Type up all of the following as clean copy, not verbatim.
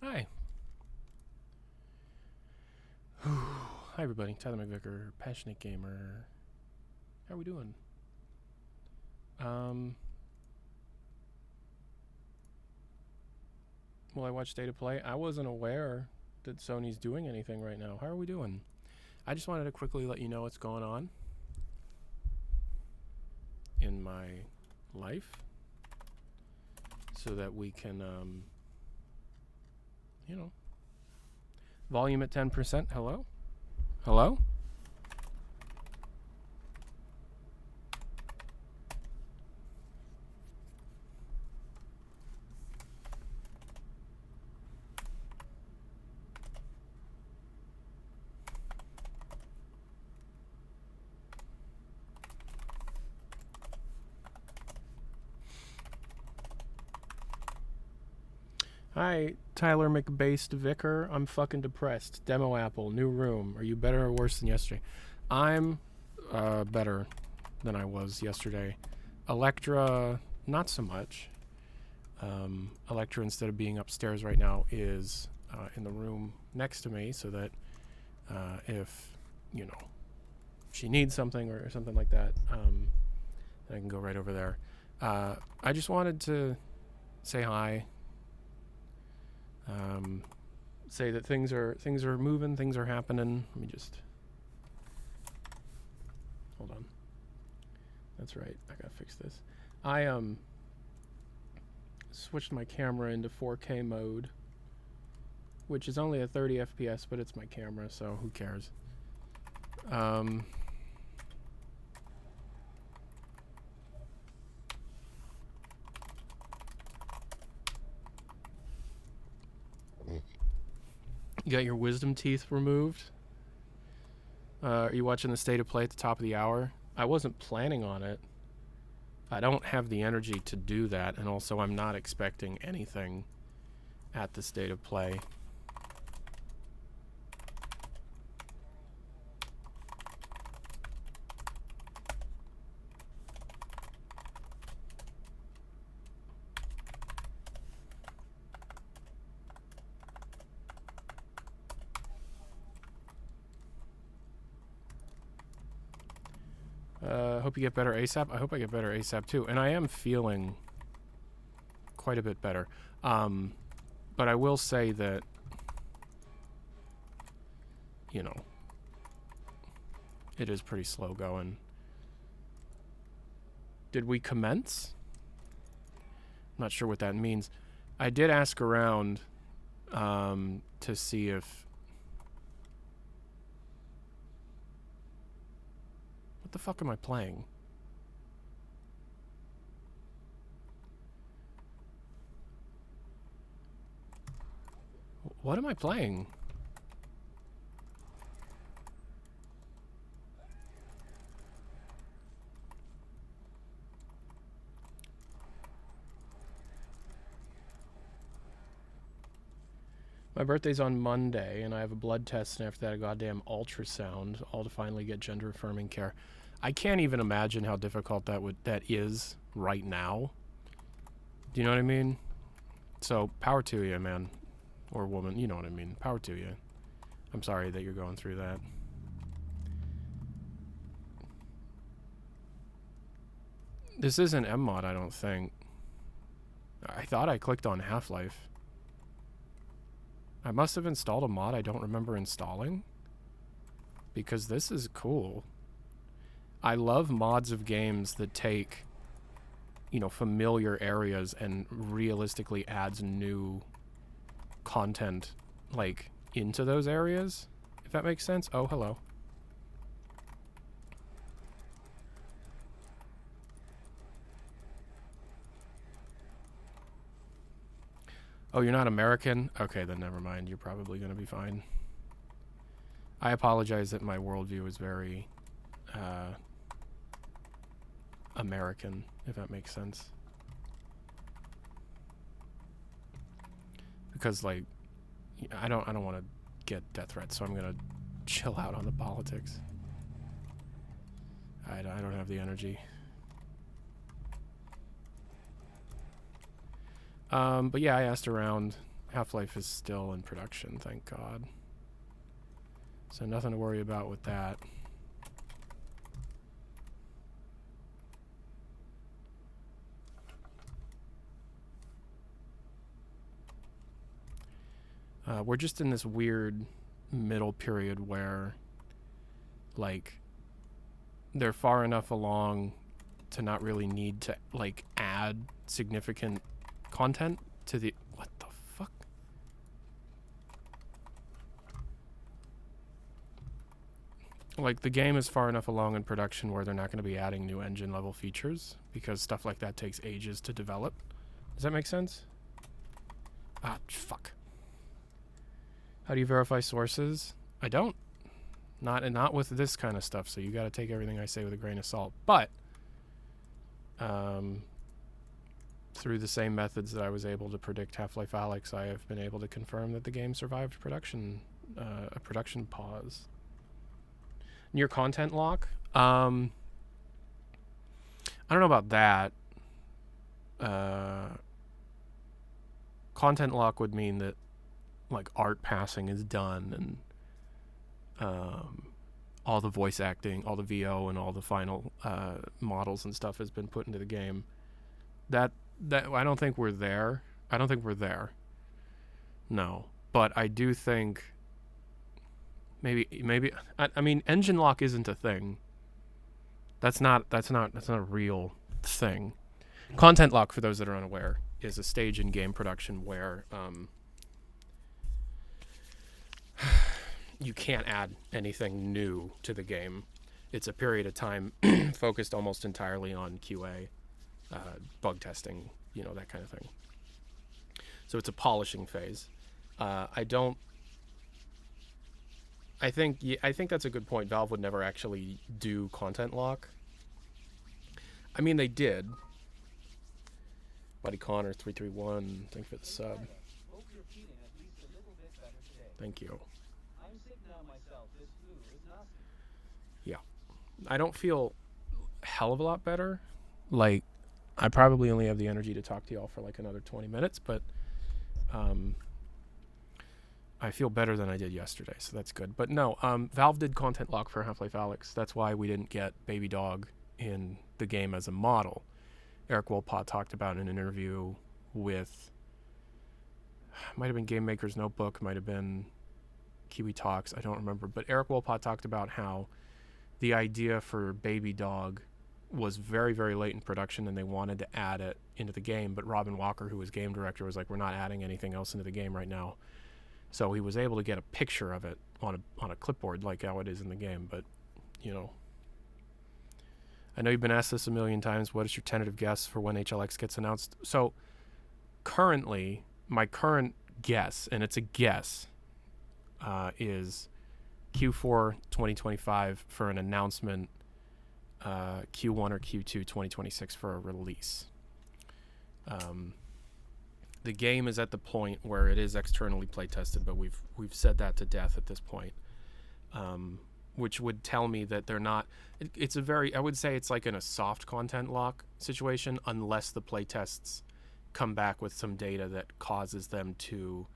Hi. Hi, everybody. Tyler McVicker, passionate gamer. How are we doing? Will I watch State of Play? I wasn't aware that Sony's doing anything right now. How are we doing? I just wanted to quickly let you know what's going on in my life so that we can, volume at 10%. Hello? Hello? Hi, Tyler McBased Vicar. I'm fucking depressed. Demo Apple, new room. Are you better or worse than yesterday? I'm better than I was yesterday. Electra, not so much. Electra, instead of being upstairs right now, is in the room next to me so that if, she needs something or something like that, I can go right over there. I just wanted to say hi. Say that things are moving, things are happening. Let me just hold on. That's right. I gotta fix this. I switched my camera into 4K mode, which is only a 30 FPS, but it's my camera, so who cares? You got your wisdom teeth removed? Are you watching the State of Play at the top of the hour? I wasn't planning on it. I don't have the energy to do that, and also I'm not expecting anything at the State of Play. Hope you get better ASAP. I hope I get better ASAP too. And I am feeling quite a bit better. But I will say that, it is pretty slow going. Did we commence? I'm not sure what that means. I did ask around to see if... What the fuck am I playing? What am I playing? My birthday's on Monday, and I have a blood test, and after that a goddamn ultrasound, all to finally get gender-affirming care. I can't even imagine how difficult that is right now. Do you know what I mean? So, power to you, man. Or woman, you know what I mean. Power to you. I'm sorry that you're going through that. This isn't MMod, I don't think. I thought I clicked on Half-Life. I must have installed a mod I don't remember installing. Because this is cool. I love mods of games that take, familiar areas and realistically adds new content, into those areas. If that makes sense. Oh, hello. Oh, you're not American? Okay, then never mind. You're probably going to be fine. I apologize that my worldview is very American, if that makes sense. Because, I don't want to get death threats, so I'm going to chill out on the politics. I don't have the energy. But yeah, I asked around Half-Life is still in production, thank God. So nothing to worry about with that. We're just in this weird middle period where, like, they're far enough along to not really need to, like, add significant content to the... What the fuck? Like, the game is far enough along in production where they're not going to be adding new engine level features because stuff like that takes ages to develop. Does that make sense? Ah, fuck. How do you verify sources? I don't. Not with this kind of stuff, so you got to take everything I say with a grain of salt. But through the same methods that I was able to predict Half-Life Alyx, I have been able to confirm that the game survived a production pause. Near content lock? I don't know about that. Content lock would mean that, like, art passing is done, and all the voice acting, all the VO, and all the final models and stuff has been put into the game. That I don't think we're there. No, but I do think maybe I mean, engine lock isn't a thing. That's not a real thing. Content lock, for those that are unaware, is a stage in game production where you can't add anything new to the game. It's a period of time focused almost entirely on QA, bug testing, that kind of thing. So it's a polishing phase. I think that's a good point. Valve would never actually do content lock. I mean, they did. Buddy Connor 331, thank you for the sub. Thank you. Yeah. I don't feel a hell of a lot better. Like, I probably only have the energy to talk to y'all for like another 20 minutes, but I feel better than I did yesterday, so that's good. But no, Valve did content lock for Half-Life Alyx. That's why we didn't get Baby Dog in the game as a model. Eric Wolpott talked about in an interview with, might have been Game Maker's Notebook, might have been Kiwi Talks, I don't remember. But Eric Wolpott talked about how the idea for Baby Dog was very, very late in production, and they wanted to add it into the game. But Robin Walker, who was game director, was like, we're not adding anything else into the game right now. So he was able to get a picture of it on a clipboard like how it is in the game. But, I know you've been asked this a million times. What is your tentative guess for when HLX gets announced? So currently, my current guess, and it's a guess, is Q4 2025 for an announcement, Q1 or Q2 2026 for a release. The game is at the point where it is externally play tested, but we've said that to death at this point, which would tell me that they're not. It's a very, I would say it's like in a soft content lock situation, unless the play tests come back with some data that causes them to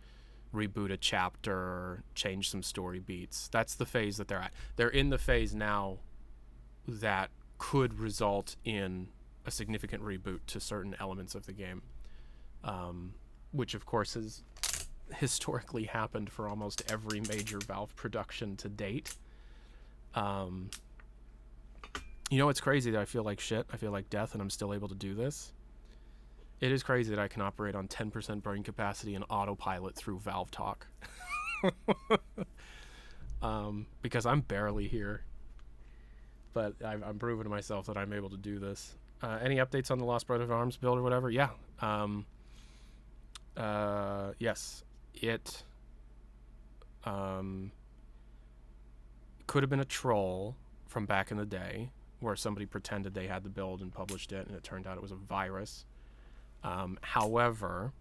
reboot a chapter, change some story beats. That's the phase that they're at. They're in the phase now that could result in a significant reboot to certain elements of the game, which of course has historically happened for almost every major Valve production to date. It's crazy that I feel like shit. I feel like death, and I'm still able to do this. It is crazy that I can operate on 10% brain capacity and autopilot through Valve Talk. Because I'm barely here. But I'm proving to myself that I'm able to do this. Any updates on the Lost Brotherhood Arms build or whatever? Yeah. Yes. It could have been a troll from back in the day where somebody pretended they had the build and published it, and it turned out it was a virus. However,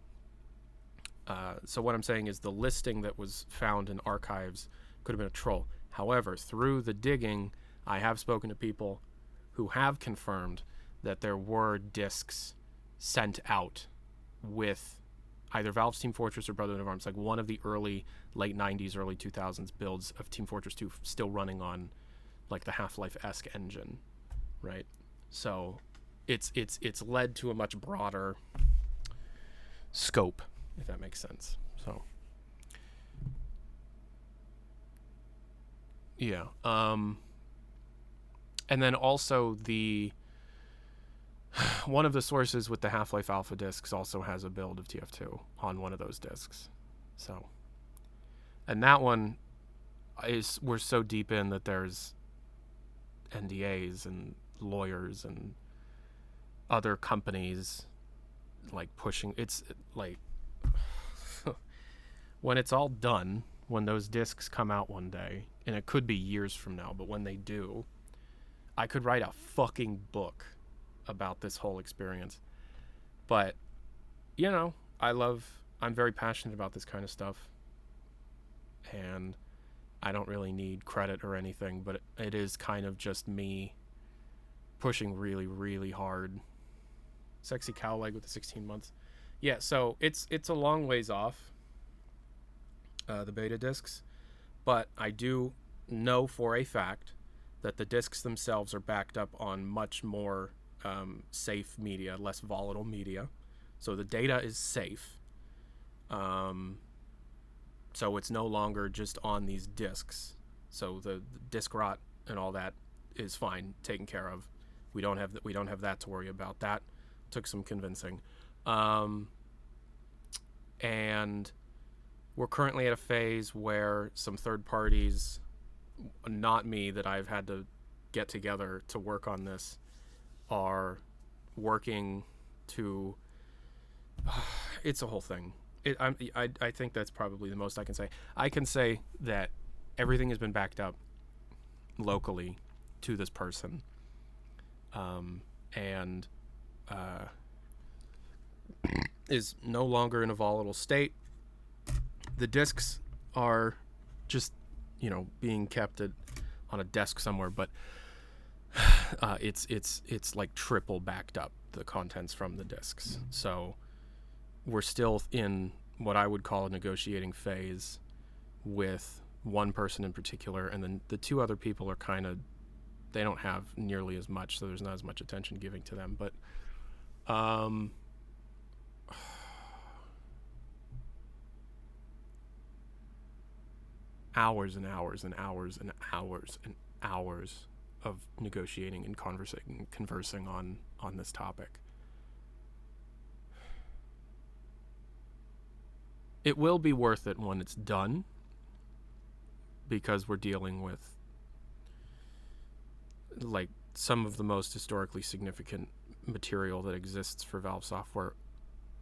so what I'm saying is the listing that was found in archives could have been a troll. However, through the digging, I have spoken to people who have confirmed that there were discs sent out with either Valve's Team Fortress or Brotherhood of Arms, like one of the early late 90s, early 2000s builds of Team Fortress 2 still running on like the Half-Life-esque engine, right? So it's led to a much broader scope, if that makes sense. So yeah. And then also one of the sources with the Half-Life Alpha discs also has a build of TF2 on one of those discs. So, and that one we're so deep in that there's NDAs and lawyers and other companies like pushing. It's like when it's all done, when those discs come out one day, and it could be years from now, but when they do, I could write a fucking book about this whole experience. But, you know, I'm very passionate about this kind of stuff, and I don't really need credit or anything, but it is kind of just me pushing really, really hard. Sexy cow leg with the 16 months. Yeah, so it's a long ways off, the beta discs, but I do know for a fact that the discs themselves are backed up on much more safe media, less volatile media. So the data is safe. So it's no longer just on these discs. So the disk rot and all that is fine, taken care of. We don't have that to worry about. That took some convincing. And we're currently at a phase where some third parties, not me, that I've had to get together to work on this, are working to it's a whole thing. I think that's probably the most I can say. I can say that everything has been backed up locally to this person, and is no longer in a volatile state. The discs are just, being kept on a desk somewhere, but it's like triple backed up, the contents from the discs. So we're still in what I would call a negotiating phase with one person in particular, and then the two other people are they don't have nearly as much, so there's not as much attention giving to them. But hours and hours and hours and hours and hours of negotiating and conversing on this topic. It will be worth it when it's done, because we're dealing with like some of the most historically significant material that exists for Valve software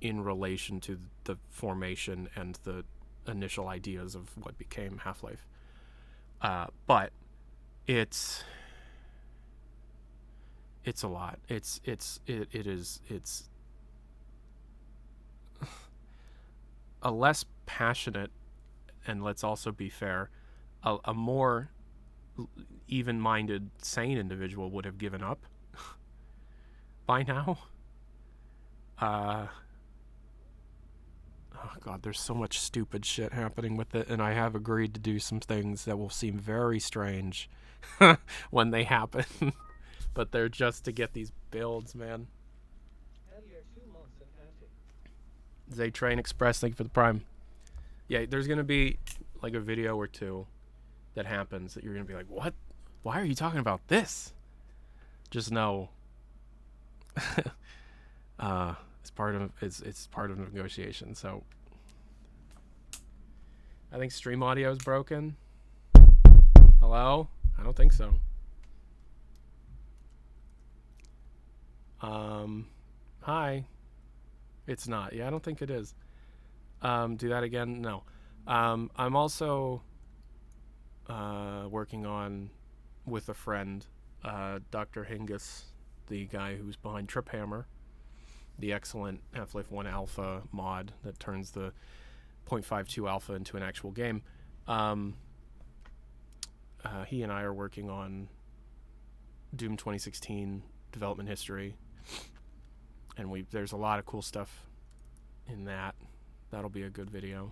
in relation to the formation and the initial ideas of what became Half-Life. But it's a lot. It's a less passionate, and let's also be fair, a more even-minded, sane individual would have given up by now. Oh God, there's so much stupid shit happening with it, and I have agreed to do some things that will seem very strange when they happen. But they're just to get these builds, man. Zaytrain Express, thank you for the Prime. Yeah, there's going to be like a video or two that happens that you're going to be like, what? Why are you talking about this? Just know it's part of negotiation. So I think stream audio is broken. Hello? I don't think so. Hi. It's not. Yeah, I don't think it is. Do that again? No. I'm also working on, with a friend, Dr. Hingis, the guy who's behind Triphammer, the excellent Half-Life 1 Alpha mod that turns the 0.52 alpha into an actual game. He and I are working on Doom 2016 development history, and there's a lot of cool stuff in that That'll be a good video.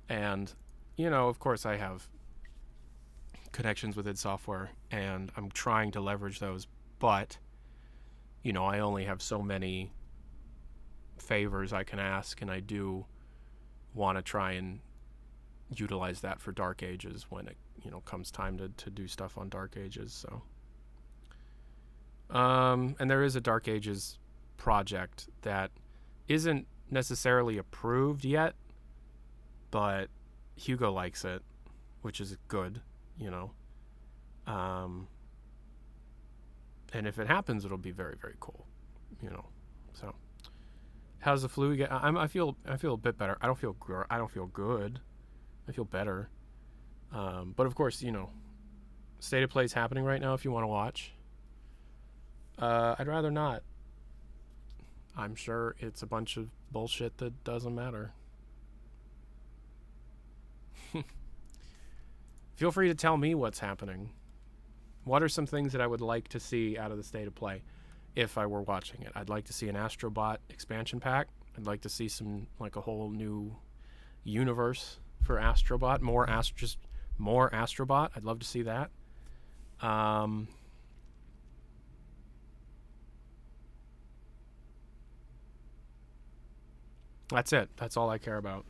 And, you know, of course I have connections with id Software, and I'm trying to leverage those, but, you know, I only have so many favors I can ask, and I do want to try and utilize that for Dark Ages when it, you know, comes time to do stuff on Dark Ages. So and there is a Dark Ages project that isn't necessarily approved yet, but Hugo likes it, which is good, you know. And if it happens, it'll be very, very cool, you know. So how's the flu? I feel a bit better. I don't feel good. I feel better. But of course, you know, State of Play is happening right now if you want to watch. I'd rather not. I'm sure it's a bunch of bullshit that doesn't matter. Feel free to tell me what's happening. What are some things that I would like to see out of the State of Play if I were watching it? I'd like to see an Astrobot expansion pack. I'd like to see some, like, a whole new universe for Astrobot. More Astrobot. I'd love to see that. That's it. That's all I care about.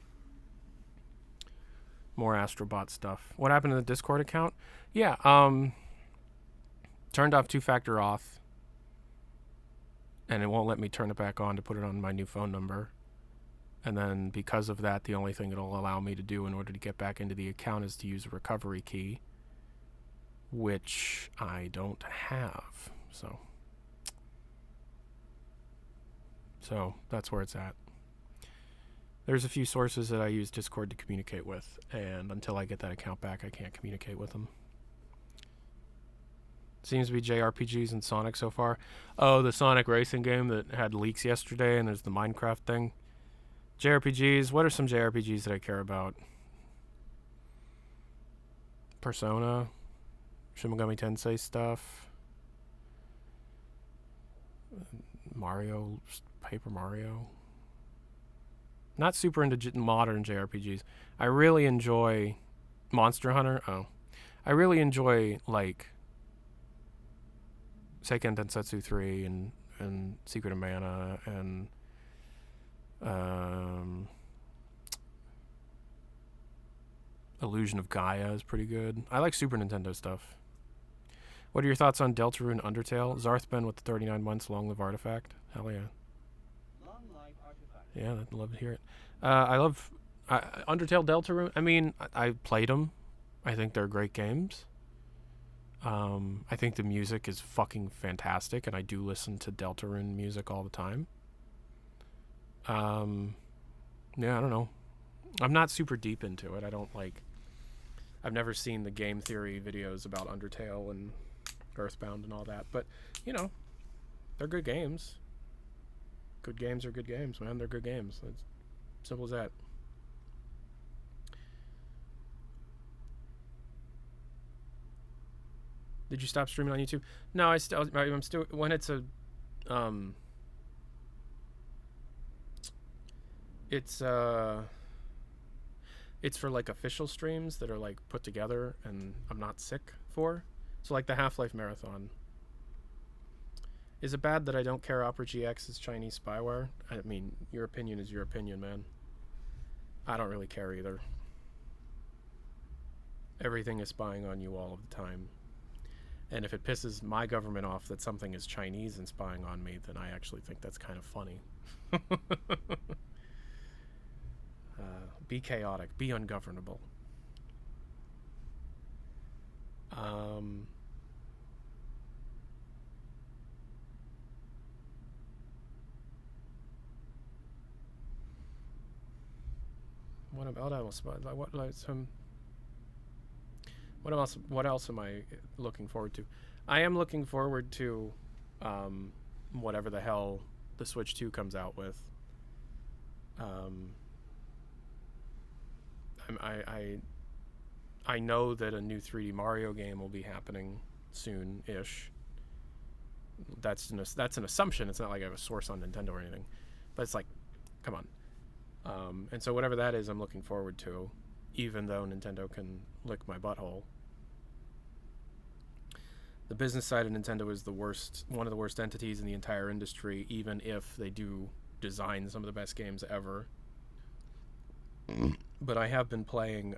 More Astrobot stuff. What happened to the Discord account? Yeah, turned off two-factor auth, and it won't let me turn it back on to put it on my new phone number. And then because of that, the only thing it'll allow me to do in order to get back into the account is to use a recovery key, which I don't have. So that's where it's at. There's a few sources that I use Discord to communicate with, and until I get that account back, I can't communicate with them. Seems to be JRPGs and Sonic so far. Oh, the Sonic racing game that had leaks yesterday, and there's the Minecraft thing. JRPGs, what are some JRPGs that I care about? Persona, Shin Megami Tensei stuff, Mario, Paper Mario. Not super into modern JRPGs. I really enjoy Monster Hunter. I really enjoy, like, Seiken Densetsu 3 and Secret of Mana and Illusion of Gaia is pretty good. I like Super Nintendo stuff. What are your thoughts on Deltarune Undertale? Zarthben with the 39 months long live artifact. Hell yeah. Yeah, I'd love to hear it. I love Undertale, Deltarune. I mean, I played them. I think they're great games. I think the music is fucking fantastic, and I do listen to Deltarune music all the time. Yeah, I don't know. I'm not super deep into it. I've never seen the game theory videos about Undertale and Earthbound and all that, but, you know, they're good games. Good games are good games, man. They're good games. It's simple as that. Did you stop streaming on YouTube? No, I'm still, when it's a, it's for, like, official streams that are, like, put together and I'm not sick for. So, like, the Half-Life Marathon. Is it bad that I don't care Opera GX is Chinese spyware? I mean, your opinion is your opinion, man. I don't really care either. Everything is spying on you all of the time. And if it pisses my government off that something is Chinese and spying on me, then I actually think that's kind of funny. Be chaotic. Be ungovernable. What else am I looking forward to? I am looking forward to whatever the hell the Switch 2 comes out with. I know that a new 3D Mario game will be happening soon-ish. That's an assumption. It's not like I have a source on Nintendo or anything. But it's like, come on. And so whatever that is, I'm looking forward to, even though Nintendo can lick my butthole. The business side of Nintendo is one of the worst entities in the entire industry, even if they do design some of the best games ever. But I have been playing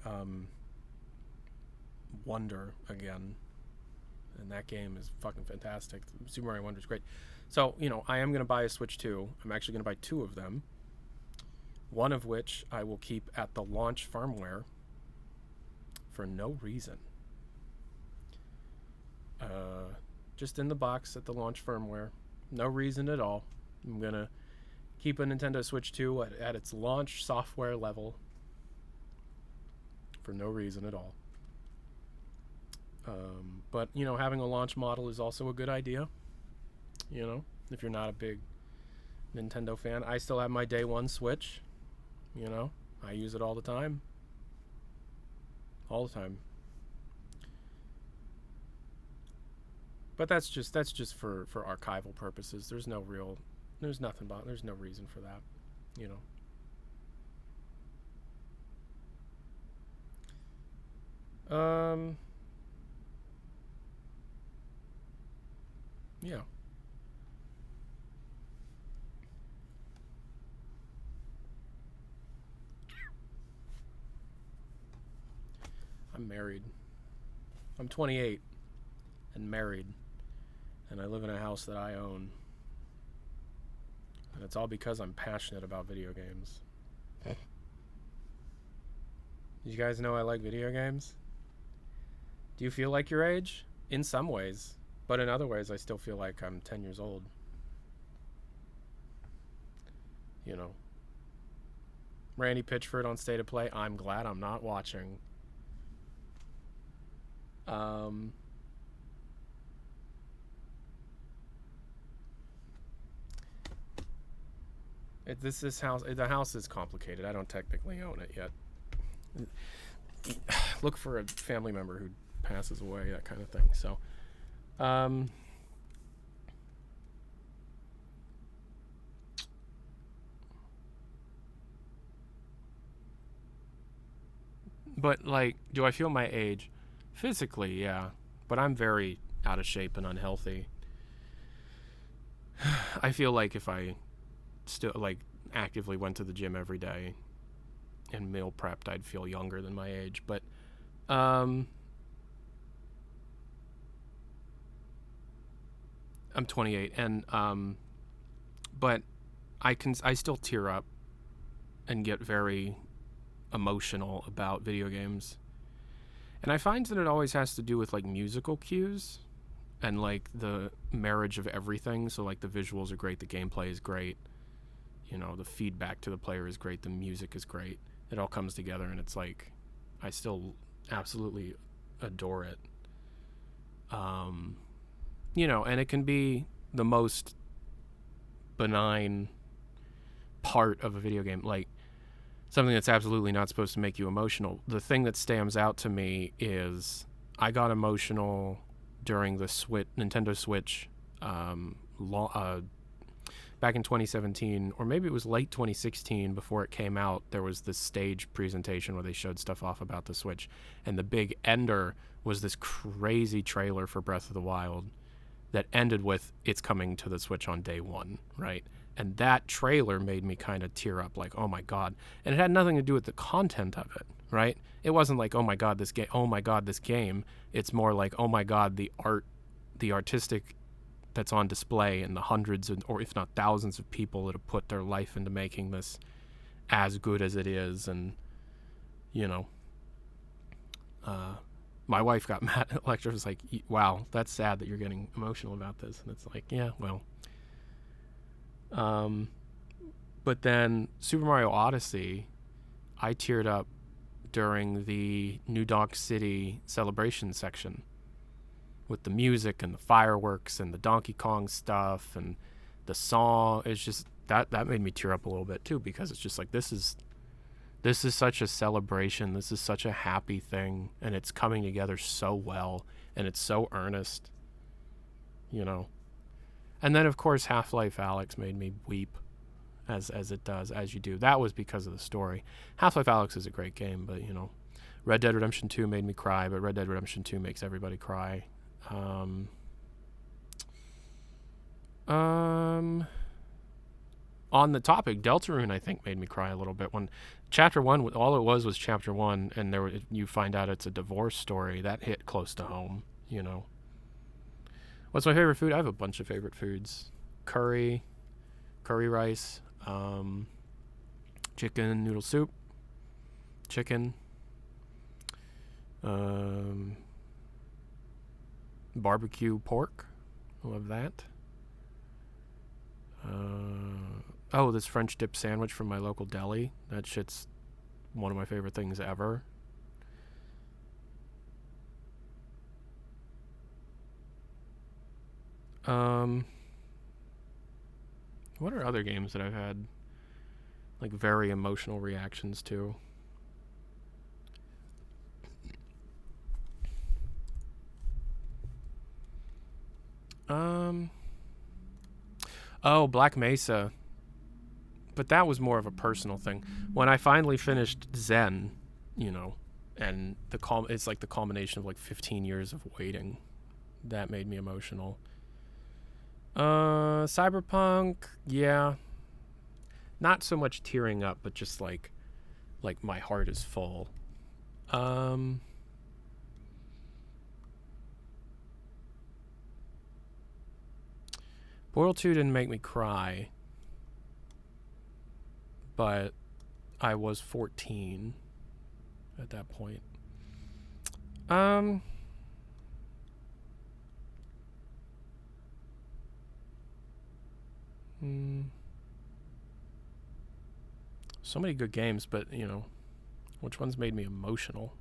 Wonder again, and that game is fucking fantastic. Super Mario Wonder is great. So, I am going to buy a Switch 2. I'm actually going to buy 2 of them. One of which I will keep at the launch firmware for no reason. Just in the box at the launch firmware. No reason at all. I'm going to keep a Nintendo Switch 2 at its launch software level for no reason at all. But, having a launch model is also a good idea. If you're not a big Nintendo fan. I still have my day one Switch. I use it all the time. All the time. But that's just for archival purposes. There's no reason for that, Yeah. I'm married. I'm 28 and married. And I live in a house that I own. And it's all because I'm passionate about video games. You guys know I like video games? Do you feel like your age? In some ways. But in other ways, I still feel like I'm 10 years old. Randy Pitchford on State of Play. I'm glad I'm not watching. The house is complicated. I don't technically own it yet. Look for a family member who passes away, that kind of thing. So, but do I feel my age? Physically, yeah. But I'm very out of shape and unhealthy. I feel like if I still actively went to the gym every day and meal prepped, I'd feel younger than my age. But I'm 28, and but I still tear up and get very emotional about video games. And I find that it always has to do with musical cues and the marriage of everything. So the visuals are great, the gameplay is great, the feedback to the player is great, the music is great. It all comes together, and it's I still absolutely adore it. And it can be the most benign part of a video game, something that's absolutely not supposed to make you emotional. The thing that stands out to me is I got emotional during the Nintendo Switch back in 2017, or maybe it was late 2016 before it came out. There was this stage presentation where they showed stuff off about the Switch, and the big ender was this crazy trailer for Breath of the Wild that ended with it's coming to the Switch on day one, right? And that trailer made me kind of tear up, oh my God. And it had nothing to do with the content of it, right? It wasn't oh my God, this game. It's more oh my God, the artistic that's on display, and the hundreds or if not thousands of people that have put their life into making this as good as it is. And, my wife got mad at Electra. Was wow, that's sad that you're getting emotional about this. And it's yeah, well. But then Super Mario Odyssey, I teared up during the New Donk City celebration section with the music and the fireworks and the Donkey Kong stuff and the song. It's just that made me tear up a little bit too, because it's just this is such a celebration. This is such a happy thing, and it's coming together so well, and it's so earnest, And then, of course, Half-Life Alyx made me weep as it does, as you do. That was because of the story. Half-Life Alyx is a great game, but, you know, Red Dead Redemption 2 made me cry, but Red Dead Redemption 2 makes everybody cry. On the topic, Deltarune, I think, made me cry a little bit. When Chapter 1, all it was Chapter 1, and you find out it's a divorce story. That hit close to home, you know. What's my favorite food? I have a bunch of favorite foods. Curry rice, chicken noodle soup, chicken, barbecue pork. I love that. This French dip sandwich from my local deli. That shit's one of my favorite things ever. What are other games that I've had like very emotional reactions to? Black Mesa. But that was more of a personal thing. When I finally finished Zen, you know, and it's like the culmination of like 15 years of waiting. That made me emotional. Cyberpunk, yeah. Not so much tearing up, but just like my heart is full. Portal 2 didn't make me cry, but I was 14 at that point. So many good games, but, you know, which ones made me emotional?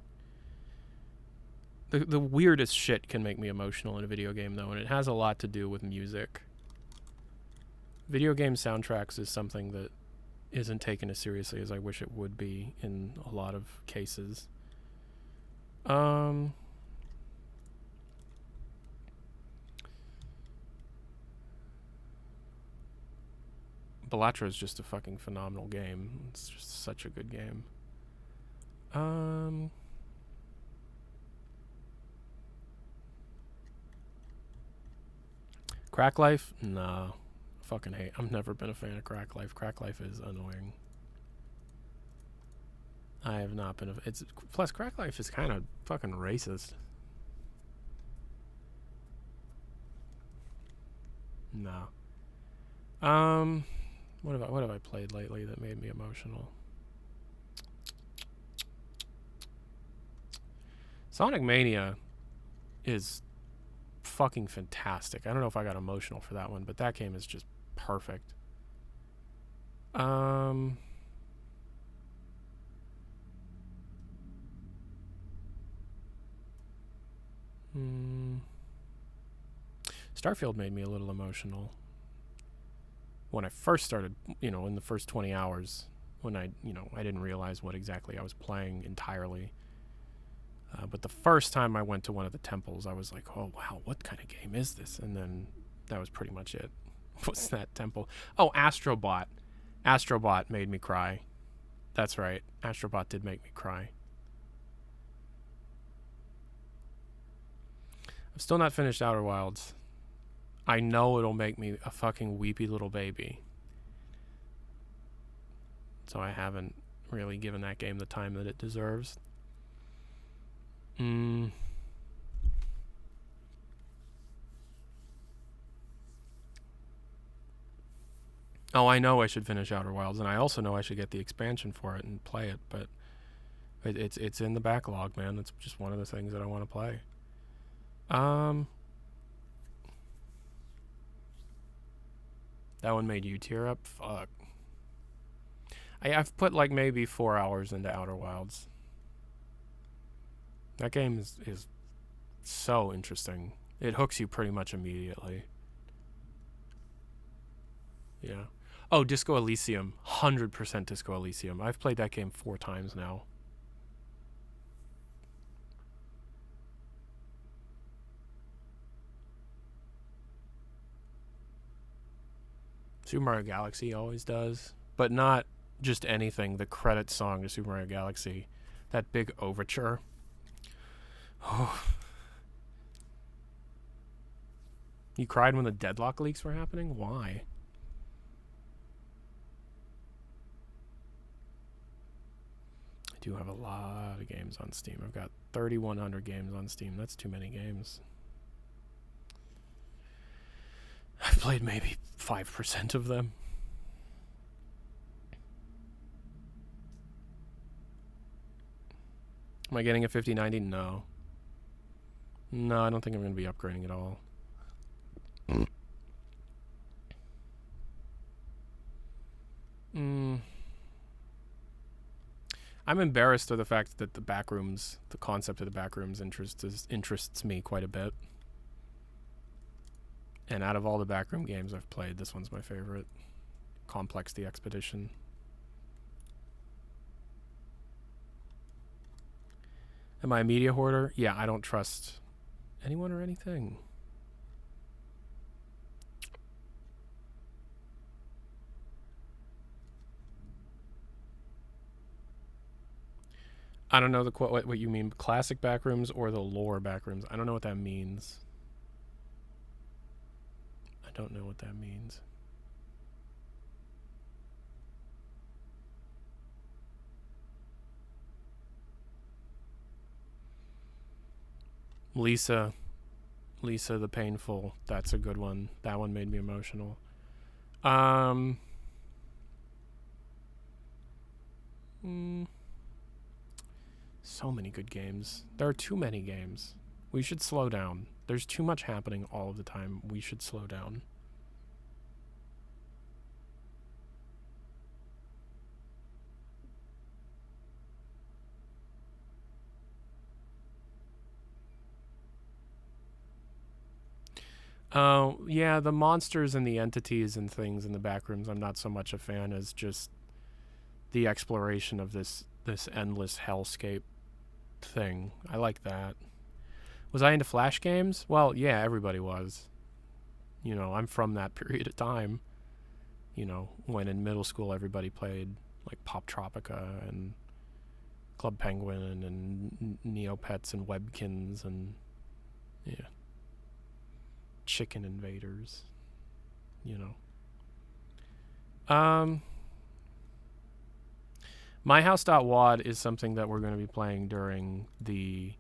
The weirdest shit can make me emotional in a video game, though, and it has a lot to do with music. Video game soundtracks is something that isn't taken as seriously as I wish it would be in a lot of cases. Bellatra is just a fucking phenomenal game. It's just such a good game. Crack Life? Nah. Fucking hate. I've never been a fan of Crack Life. Crack Life is annoying. I have not been plus Crack Life is kind of fucking racist. No. What have I played lately that made me emotional? Sonic Mania is fucking fantastic. I don't know if I got emotional for that one, but that game is just perfect. Starfield made me a little emotional. When I first started, you know, in the first 20 hours, when I didn't realize what exactly I was playing entirely. But the first time I went to one of the temples, I was like, oh, wow, what kind of game is this? And then that was pretty much it. What's that temple? Oh, Astrobot. Astrobot made me cry. That's right. Astrobot did make me cry. I've still not finished Outer Wilds. I know it'll make me a fucking weepy little baby. So I haven't really given that game the time that it deserves. Oh, I know I should finish Outer Wilds, and I also know I should get the expansion for it and play it, but it's in the backlog, man. It's just one of the things that I want to play. That one made you tear up? Fuck. I've put like maybe 4 hours into Outer Wilds. That game is so interesting. It hooks you pretty much immediately. Yeah. Oh, Disco Elysium. 100% Disco Elysium. I've played that game 4 times now. Super Mario Galaxy always does, but not just anything. The credit song to Super Mario Galaxy, that big overture. Oh. You cried when the deadlock leaks were happening? Why? I do have a lot of games on Steam. I've got 3,100 games on Steam. That's too many games. I've played maybe 5% of them. Am I getting a 5090? No. No, I don't think I'm going to be upgrading at all. I'm embarrassed of the fact that the backrooms, the concept of the backrooms interests me quite a bit. And out of all the backroom games I've played, this one's my favorite. Complex the Expedition. Am I a media hoarder? Yeah, I don't trust anyone or anything. I don't know what you mean, classic backrooms or the lore backrooms. I don't know what that means. I don't know what that means. Lisa the Painful. That's a good one. That one made me emotional. So many good games. There are too many games. We should slow down. There's too much happening all of the time. We should slow down. Yeah, the monsters and the entities and things in the backrooms, I'm not so much a fan as just the exploration of this endless hellscape thing. I like that. Was I into Flash games? Well, yeah, everybody was. You know, I'm from that period of time. You know, when in middle school everybody played like Pop Tropica and Club Penguin and Neopets and Webkins and yeah. Chicken Invaders, you know. MyHouse.wad is something that we're going to be playing during the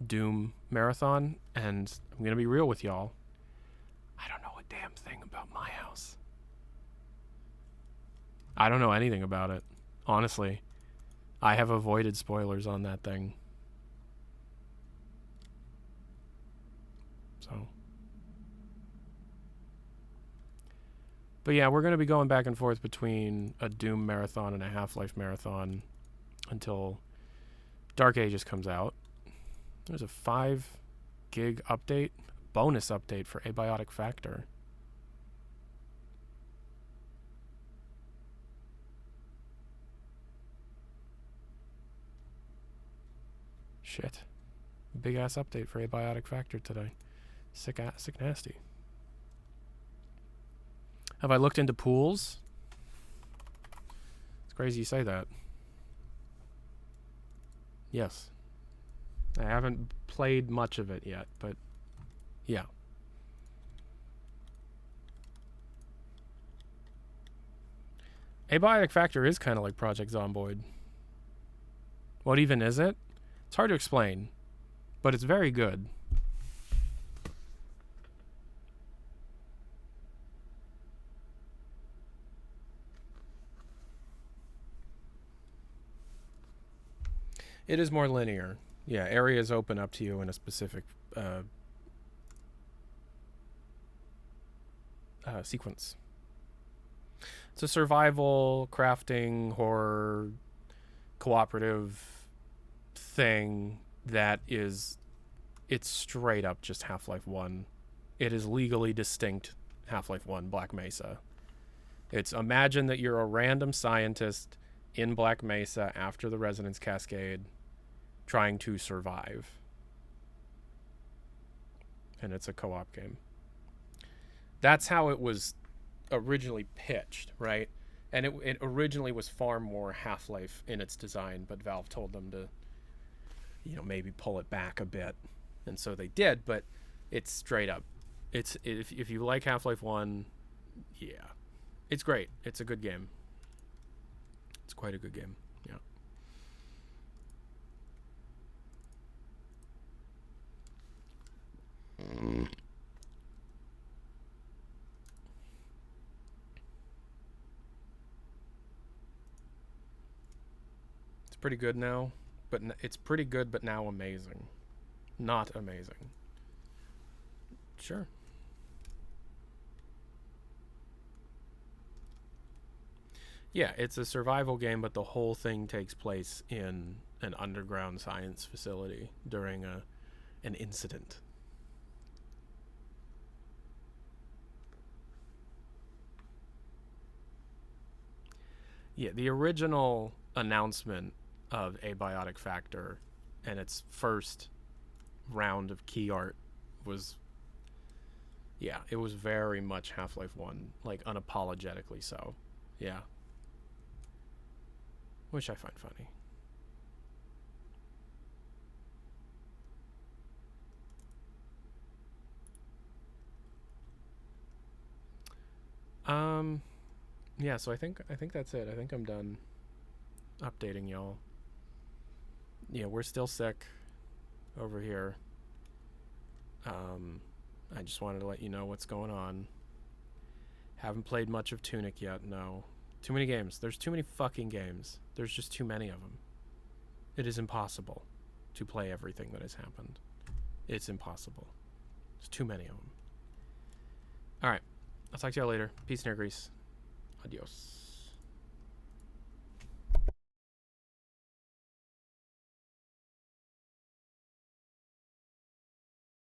Doom marathon, and I'm going to be real with y'all. I don't know a damn thing about My House. I don't know anything about it, honestly. I have avoided spoilers on that thing. So, but yeah, we're going to be going back and forth between a Doom marathon and a Half-Life marathon until Dark Ages comes out. There's a 5 gig update, bonus update for Abiotic Factor. Shit. Big ass update for Abiotic Factor today. Sick nasty. Have I looked into pools? It's crazy you say that. Yes. I haven't played much of it yet, but yeah. Abiotic Factor is kind of like Project Zomboid. What even is it? It's hard to explain, but it's very good. It is more linear. Yeah, areas open up to you in a specific sequence. It's a survival, crafting, horror, cooperative thing that is, it's straight up just Half-Life 1. It is legally distinct Half-Life 1 Black Mesa. It's imagine that you're a random scientist in Black Mesa after the Resonance Cascade trying to survive. And it's a co-op game. That's how it was originally pitched, right? And it originally was far more Half-Life in its design, but Valve told them to, maybe pull it back a bit, and so they did. But it's straight up, it's if you like Half-Life 1, yeah, it's great. It's a good game. It's quite a good game. Yeah. It's pretty good now, but it's pretty good, but now amazing. Not amazing. Sure. Yeah, it's a survival game, but the whole thing takes place in an underground science facility during an incident. Yeah, the original announcement of Abiotic Factor and its first round of key art was, yeah, it was very much Half-Life 1, like unapologetically so. Yeah. Which I find funny. Yeah, so I think that's it. I think I'm done updating y'all. Yeah, we're still sick over here. I just wanted to let you know what's going on. Haven't played much of Tunic yet, no. Too many games. There's too many fucking games. There's just too many of them. It is impossible to play everything that has happened. It's impossible. There's too many of them. Alright. I'll talk to y'all later. Peace and air grease. Adios.